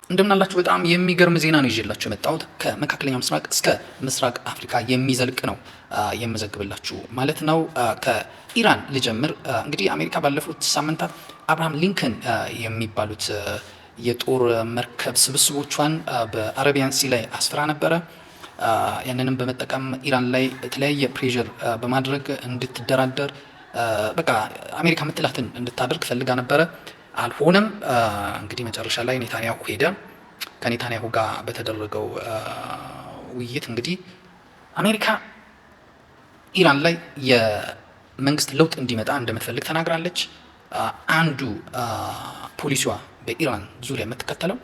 እንደምናላችሁ በጣም የሚገርም ዜና ነው ይዤላችሁ የመጣሁት። ከመካከለኛው ምስራቅ እስከ ምስራቅ አፍሪካ የሚዘልቅ ነው የምዘግብላችሁ ማለት ነው። ከኢራን ልጀምር። እንግዲህ አሜሪካ ባለፉት ሳምንታት አብርሃም ሊንከን የሚባሉት የጦር መርከብ ስብስቦቿን በአረቢያን ሲ ላይ አስፍራ ነበረ። ያንንም በመጠቀም ኢራን ላይ የተለያየ ፕሬዠር በማድረግ እንድትደራደር በቃ አሜሪካ ምትላትን እንድታደርግ ፈልጋ ነበረ። አልሆነም። እንግዲህ መጨረሻ ላይ ኔታንያሁ ሄደ። ከኔታንያሁ ጋር በተደረገው ውይይት እንግዲህ አሜሪካ ኢራን ላይ የመንግስት ለውጥ እንዲመጣ እንደምትፈልግ ተናግራለች። አንዱ ፖሊሲዋ በኢራን ዙሪያ የምትከተለው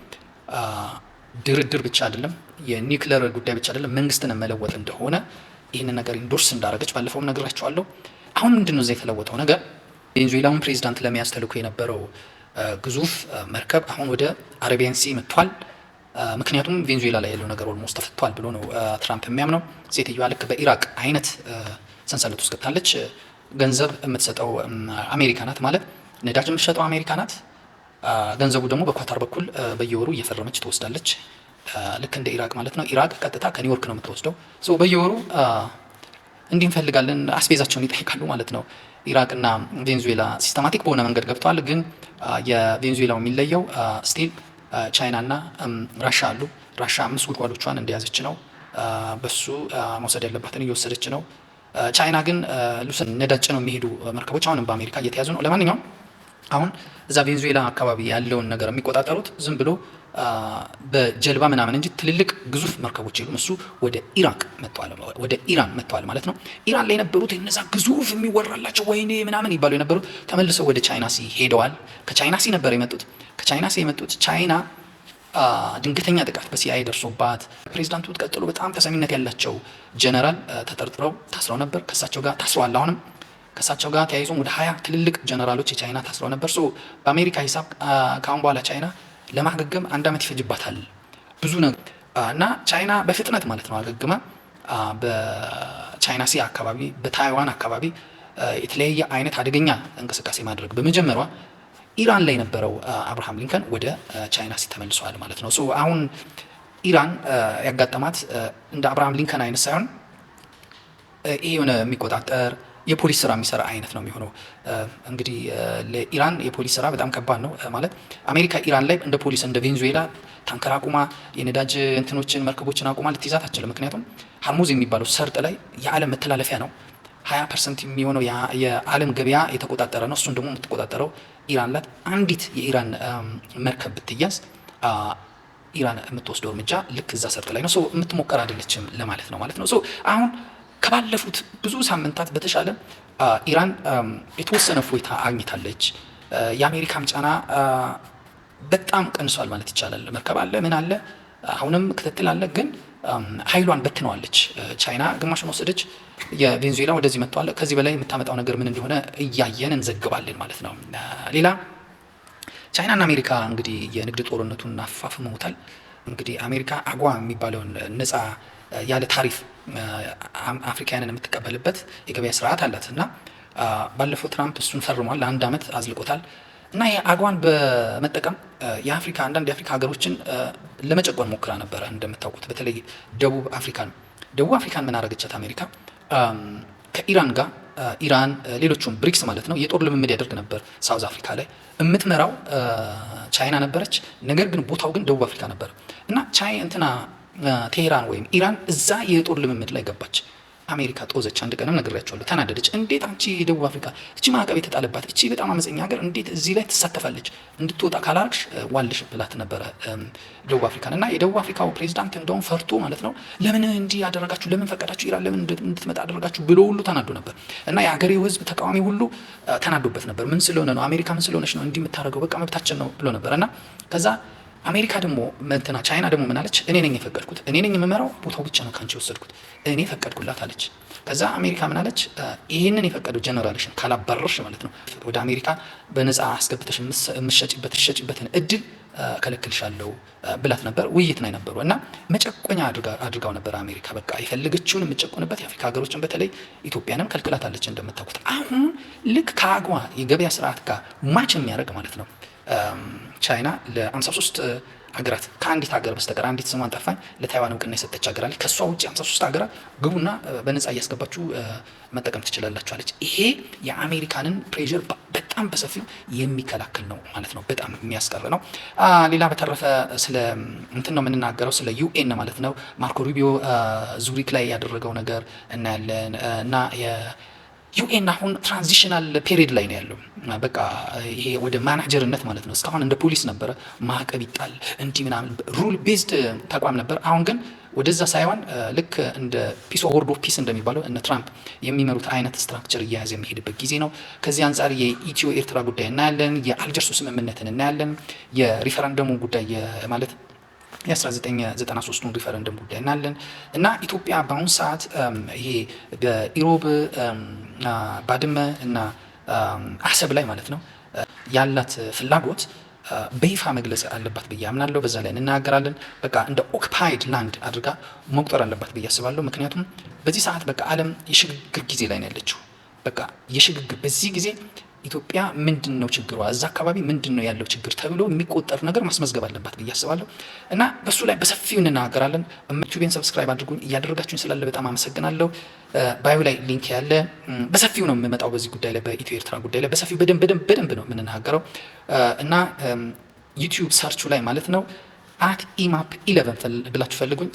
ድርድር ብቻ አይደለም፣ የኒውክሌር ጉዳይ ብቻ አይደለም፣ መንግስትን መለወጥ እንደሆነ ይህንን ነገር ኢንዶርስ እንዳደረገች ባለፈውም ነግራቸዋለሁ። አሁን ምንድን ነው እዛ የተለወጠው ነገር? ቬንዙዌላውን ፕሬዚዳንት ለመያዝ ተልኮ የነበረው ግዙፍ መርከብ አሁን ወደ አረቢያን ሲ መጥቷል። ምክንያቱም ቬንዙዌላ ላይ ያለው ነገር ኦልሞስት ተፈቷል ብሎ ነው ትራምፕ የሚያምነው። ሴትዮዋ ልክ በኢራቅ አይነት ሰንሰለት ውስጥ ገብታለች። ገንዘብ የምትሰጠው አሜሪካ ናት፣ ማለት ነዳጅ የምትሸጠው አሜሪካ ናት። ገንዘቡ ደግሞ በኳታር በኩል በየወሩ እየፈረመች ትወስዳለች። ልክ እንደ ኢራቅ ማለት ነው። ኢራቅ ቀጥታ ከኒውዮርክ ነው የምትወስደው። በየወሩ እንዲህ እንፈልጋለን አስቤዛቸውን ይጠይቃሉ ማለት ነው። ኢራቅና ቬንዙዌላ ሲስተማቲክ በሆነ መንገድ ገብተዋል። ግን የቬንዙዌላው የሚለየው ስቲል ቻይና እና ራሻ አሉ። ራሻ 5 ጉድጓዶቿን እንደያዘች ነው። በሱ መውሰድ ያለባትን እየወሰደች ነው። ቻይና ግን ነዳጅ ነው የሚሄዱ መርከቦች አሁንም በአሜሪካ እየተያዙ ነው። ለማንኛውም አሁን እዛ ቬንዙዌላ አካባቢ ያለውን ነገር የሚቆጣጠሩት ዝም ብሎ በጀልባ ምናምን እንጂ ትልልቅ ግዙፍ መርከቦች የሉም። እሱ ወደ ኢራቅ መጥተዋል፣ ወደ ኢራን መጥተዋል ማለት ነው። ኢራን ላይ የነበሩት እነዛ ግዙፍ የሚወራላቸው ወይኔ ምናምን ይባሉ የነበሩት ተመልሰው ወደ ቻይና ሲ ሄደዋል። ከቻይና ሲ ነበር የመጡት። ከቻይና ሲ የመጡት ቻይና ድንገተኛ ጥቃት በሲአይኤ ደርሶባት ፕሬዚዳንቱ ቀጥሎ በጣም ተሰሚነት ያላቸው ጀነራል ተጠርጥረው ታስረው ነበር። ከሳቸው ጋር ታስረዋል። አሁንም ከሳቸው ጋር ተያይዞም ወደ 20 ትልልቅ ጀነራሎች የቻይና ታስረው ነበር። በአሜሪካ ሂሳብ ከአሁን በኋላ ቻይና ለማገገም 1 ዓመት ይፈጅባታል ብዙ ነገር እና ቻይና በፍጥነት ማለት ነው አገግማ በቻይና ሲ አካባቢ በታይዋን አካባቢ የተለያየ አይነት አደገኛ እንቅስቃሴ ማድረግ በመጀመሯ ኢራን ላይ የነበረው አብርሃም ሊንከን ወደ ቻይና ሲ ተመልሷል ማለት ነው። አሁን ኢራን ያጋጠማት እንደ አብርሃም ሊንከን አይነት ሳይሆን ይሄ የሆነ የሚቆጣጠር የፖሊስ ስራ የሚሰራ አይነት ነው የሚሆነው። እንግዲህ ለኢራን የፖሊስ ስራ በጣም ከባድ ነው ማለት አሜሪካ ኢራን ላይ እንደ ፖሊስ እንደ ቬንዙዌላ ታንከር አቁማ የነዳጅ እንትኖችን መርከቦችን አቁማ ልትይዛት አትችልም። ምክንያቱም ሀርሙዝ የሚባለው ሰርጥ ላይ የዓለም መተላለፊያ ነው። 20% የሚሆነው የዓለም ገበያ የተቆጣጠረ ነው። እሱን ደግሞ የምትቆጣጠረው ኢራን ላት አንዲት የኢራን መርከብ ብትያዝ ኢራን የምትወስደው እርምጃ ልክ እዛ ሰርጥ ላይ ነው። የምትሞከር አይደለችም ለማለት ነው ማለት ነው። አሁን ከባለፉት ብዙ ሳምንታት በተሻለ ኢራን የተወሰነ ፎይታ አግኝታለች። የአሜሪካም ጫና በጣም ቀንሷል ማለት ይቻላል። መርከብ አለ፣ ምን አለ፣ አሁንም ክትትል አለ፣ ግን ኃይሏን በትነዋለች። ቻይና ግማሹን ወሰደች፣ የቬንዙዌላ ወደዚህ መጥተዋል። ከዚህ በላይ የምታመጣው ነገር ምን እንደሆነ እያየን እንዘግባለን ማለት ነው። ሌላ ቻይናና አሜሪካ እንግዲህ የንግድ ጦርነቱን አፋፍመውታል። እንግዲህ አሜሪካ አጓ የሚባለውን ነፃ ያለ ታሪፍ አፍሪካውያንን የምትቀበልበት የገበያ ስርዓት አላት እና ባለፈው ትራምፕ እሱን ፈርሟል፣ ለ1 ዓመት አዝልቆታል። እና የአጓን በመጠቀም የአፍሪካ አንዳንድ የአፍሪካ ሀገሮችን ለመጨቆን ሞክራ ነበረ። እንደምታውቁት በተለይ ደቡብ አፍሪካን ምን አረገቻት አሜሪካ? ከኢራን ጋር ኢራን ሌሎቹም ብሪክስ ማለት ነው የጦር ልምምድ ያደርግ ነበር። ሳውዝ አፍሪካ ላይ የምትመራው ቻይና ነበረች። ነገር ግን ቦታው ግን ደቡብ አፍሪካ ነበር እና ቴሄራን ወይም ኢራን እዛ የጦር ልምምድ ላይ ገባች። አሜሪካ ጦዘች። አንድ ቀንም ነግሬያቸዋለሁ፣ ተናደደች። እንዴት አንቺ ደቡብ አፍሪካ እቺ ማዕቀብ የተጣለባት እቺ በጣም አመፀኛ ሀገር እንዴት እዚህ ላይ ትሳተፋለች? እንድትወጣ ካላርክሽ ዋልሽ ብላት ነበረ ደቡብ አፍሪካን። እና የደቡብ አፍሪካው ፕሬዚዳንት እንደውም ፈርቶ ማለት ነው ለምን እንዲህ ያደረጋችሁ፣ ለምን ፈቀዳችሁ፣ ኢራን ለምን እንድትመጣ አደረጋችሁ ብሎ ሁሉ ተናዶ ነበር። እና የሀገሬው ህዝብ ተቃዋሚ ሁሉ ተናዶበት ነበር። ምን ስለሆነ ነው አሜሪካ ምን ስለሆነች ነው እንዲህ የምታደርገው? በቃ መብታችን ነው ብሎ ነበር። እና ከዛ አሜሪካ ደግሞ ቻይና ደግሞ ምን አለች? እኔ ነኝ የፈቀድኩት፣ እኔ ነኝ የምመራው፣ ቦታው ብቻ ነው ካንቺ ወሰድኩት፣ እኔ ፈቀድኩላት አለች። ከዛ አሜሪካ ምን አለች? ይህንን የፈቀደው ጀነራልሽን ካላባረርሽ ማለት ነው ወደ አሜሪካ በነፃ አስገብተሽ የምትሸጪበትን እድል ከለክልሻለሁ ብላት ነበር። ውይይት ነው የነበሩ እና መጨቆኛ አድርጋው ነበር አሜሪካ። በቃ የፈለገችውን የምትጨቆንበት የአፍሪካ ሀገሮችን በተለይ ኢትዮጵያንም ከልክላታለች እንደምታውቁት። አሁን ልክ ከአግዋ የገበያ ስርዓት ጋር ማች የሚያደርግ ማለት ነው ቻይና ለ53 ሀገራት ከአንዲት ሀገር በስተቀር አንዲት ስሟን ጠፋኝ ለታይዋን እውቅና የሰጠች ሀገር አለች። ከእሷ ውጭ 53 ሀገራት ግቡና በነፃ እያስገባችሁ መጠቀም ትችላላችኋለች። ይሄ የአሜሪካንን ፕሬዠር በጣም በሰፊው የሚከላከል ነው ማለት ነው። በጣም የሚያስቀር ነው። ሌላ በተረፈ ስለ እንትን ነው የምንናገረው፣ ስለ ዩኤን ማለት ነው። ማርኮ ሩቢዮ ዙሪክ ላይ ያደረገው ነገር እናያለን እና ዩኤን አሁን ትራንዚሽናል ፔሪድ ላይ ነው ያለው። በቃ ይሄ ወደ ማናጀርነት ማለት ነው። እስካሁን እንደ ፖሊስ ነበረ፣ ማዕቀብ ይጣል እንዲህ ምናምን ሩል ቤዝድ ተቋም ነበር። አሁን ግን ወደዛ ሳይሆን ልክ እንደ ፒስ ወርድ ኦፍ ፒስ እንደሚባለው እነ ትራምፕ የሚመሩት አይነት ስትራክቸር እየያዘ የሚሄድበት ጊዜ ነው። ከዚህ አንጻር የኢትዮ ኤርትራ ጉዳይ እናያለን፣ የአልጀርሱ ስምምነትን እናያለን፣ የሪፈረንደሙ ጉዳይ ማለት የ1993ቱን ሪፈረንደም ጉዳይ እናያለን እና ኢትዮጵያ በአሁኑ ሰዓት ይሄ በኢሮብ ባድመ እና አሰብ ላይ ማለት ነው ያላት ፍላጎት በይፋ መግለጽ አለባት ብዬ አምናለሁ። በዛ ላይ እንናገራለን። በቃ እንደ ኦክፓይድ ላንድ አድርጋ መቁጠር አለባት ብዬ አስባለሁ። ምክንያቱም በዚህ ሰዓት በቃ ዓለም የሽግግር ጊዜ ላይ ነው ያለችው። በቃ የሽግግር በዚህ ጊዜ ኢትዮጵያ ምንድን ነው ችግሯ፣ እዛ አካባቢ ምንድን ነው ያለው ችግር ተብሎ የሚቆጠር ነገር ማስመዝገብ አለባት ብዬ አስባለሁ እና በሱ ላይ በሰፊው እንናገራለን። ዩቲዩቤን ሰብስክራይብ አድርጉኝ። እያደረጋችሁኝ ስላለ በጣም አመሰግናለሁ። ባዮ ላይ ሊንክ ያለ በሰፊው ነው የምመጣው በዚህ ጉዳይ ላይ በኢትዮ ኤርትራ ጉዳይ ላይ በሰፊው በደንብ ነው የምንናገረው እና ዩቲዩብ ሰርቹ ላይ ማለት ነው @imap11 ብላችሁ ፈልጉኝ።